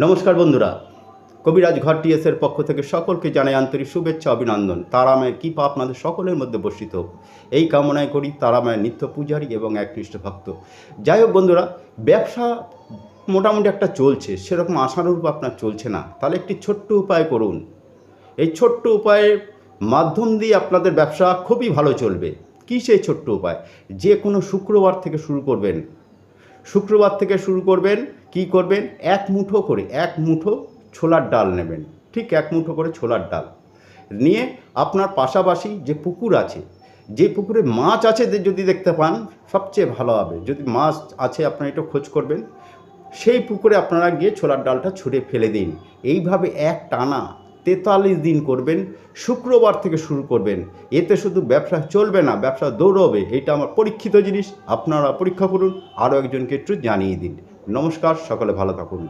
নমস্কার বন্ধুরা, কবিরাজ ঘর টিএসের পক্ষ থেকে সকলকে জানাই আন্তরিক শুভেচ্ছা অভিনন্দন। তারামায়ের কৃপা আপনাদের সকলের মধ্যে বর্ষিত হোক, এই কামনায় করি। তারামায়ের নিত্য পূজারী এবং একনিষ্ঠ ভক্ত। যাই হোক বন্ধুরা, ব্যবসা মোটামুটি একটা চলছে, সেরকম আশানুরূপ আপনার চলছে না, তাহলে একটি ছোট্ট উপায় করুন। এই ছোট্ট উপায়ের মাধ্যম দিয়ে আপনাদের ব্যবসা খুবই ভালো চলবে। কী সেই ছোট্ট উপায়? যে কোনো শুক্রবার থেকে শুরু করবেন। শুক্রবার থেকে শুরু করবেন। কি করবেন? এক মুঠো ছোলার ডাল নেবেন। ঠিক এক মুঠো করে ছোলার ডাল নিয়ে আপনার পাশাপাশি যে পুকুর আছে, যে পুকুরে মাছ আছে যদি দেখতে পান সবচেয়ে ভালো হবে। যদি মাছ আছে আপনারা একটু খোঁজ করবেন, সেই পুকুরে আপনারা গিয়ে ছোলার ডালটা ছুঁড়ে ফেলে দিন। এইভাবে এক টানা 43 দিন করবেন। শুক্রবার থেকে শুরু করবেন। এতে শুধু ব্যবসা চলবে না, ব্যবসা দৌড়বে। এটা আমার পরীক্ষিত জিনিস, আপনারা পরীক্ষা করুন, আরও একজনকে একটু জানিয়ে দিন। নমস্কার, সকলে ভালো থাকুন।